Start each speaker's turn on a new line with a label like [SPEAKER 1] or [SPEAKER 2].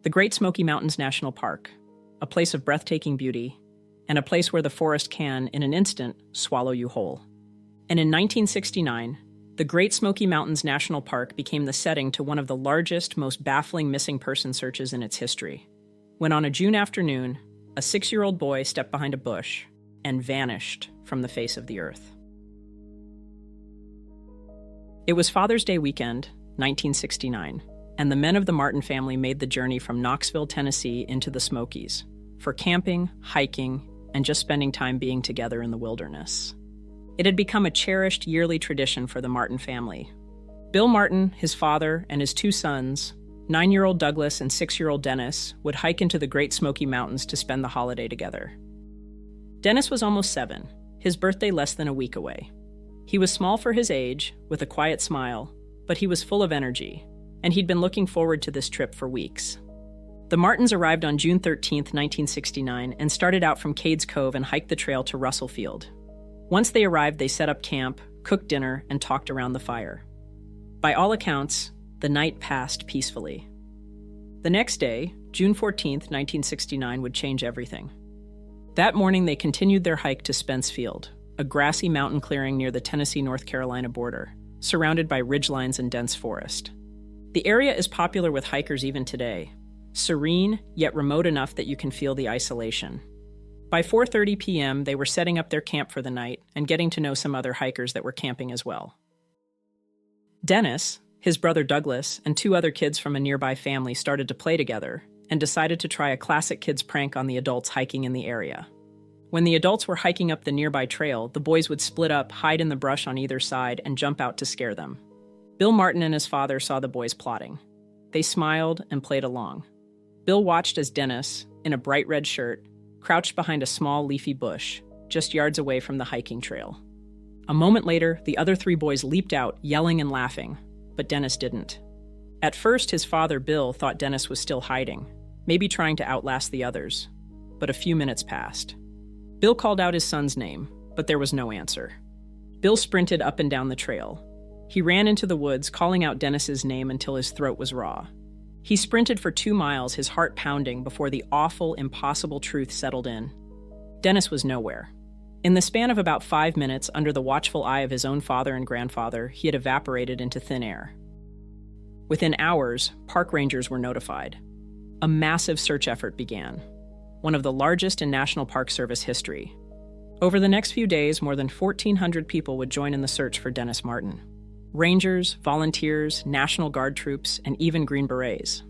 [SPEAKER 1] The Great Smoky Mountains National Park, a place of breathtaking beauty, and a place where the forest can, in an instant, swallow you whole. And in 1969, the Great Smoky Mountains National Park became the setting to one of the largest, most baffling missing person searches in its history, when on a June afternoon, a 6-year-old boy stepped behind a bush and vanished from the face of the earth. It was Father's Day weekend, 1969, and the men of the Martin family made the journey from Knoxville, Tennessee into the Smokies for camping, hiking, and just spending time being together in the wilderness. It had become a cherished yearly tradition for the Martin family. Bill Martin, his father, and his 2 sons, 9-year-old Douglas and 6-year-old Dennis, would hike into the Great Smoky Mountains to spend the holiday together. Dennis was almost 7, his birthday less than a week away. He was small for his age, with a quiet smile, but he was full of energy, and he'd been looking forward to this trip for weeks. The Martins arrived on June 13, 1969, and started out from Cades Cove and hiked the trail to Russell Field. Once they arrived, they set up camp, cooked dinner, and talked around the fire. By all accounts, the night passed peacefully. The next day, June 14, 1969, would change everything. That morning, they continued their hike to Spence Field, a grassy mountain clearing near the Tennessee-North Carolina border, surrounded by ridgelines and dense forest. The area is popular with hikers even today, serene, yet remote enough that you can feel the isolation. By 4:30 p.m., they were setting up their camp for the night and getting to know some other hikers that were camping as well. Dennis, his brother Douglas, and 2 other kids from a nearby family started to play together and decided to try a classic kids prank on the adults hiking in the area. When the adults were hiking up the nearby trail, the boys would split up, hide in the brush on either side, and jump out to scare them. Bill Martin and his father saw the boys plotting. They smiled and played along. Bill watched as Dennis, in a bright red shirt, crouched behind a small leafy bush, just yards away from the hiking trail. A moment later, the other 3 boys leaped out, yelling and laughing, but Dennis didn't. At first, his father, Bill, thought Dennis was still hiding, maybe trying to outlast the others, but a few minutes passed. Bill called out his son's name, but there was no answer. Bill sprinted up and down the trail. He ran into the woods, calling out Dennis's name until his throat was raw. He sprinted for 2 miles, his heart pounding, before the awful, impossible truth settled in. Dennis was nowhere. In the span of about 5 minutes, under the watchful eye of his own father and grandfather, he had evaporated into thin air. Within hours, park rangers were notified. A massive search effort began, one of the largest in National Park Service history. Over the next few days, more than 1,400 people would join in the search for Dennis Martin. Rangers, volunteers, National Guard troops, and even Green Berets.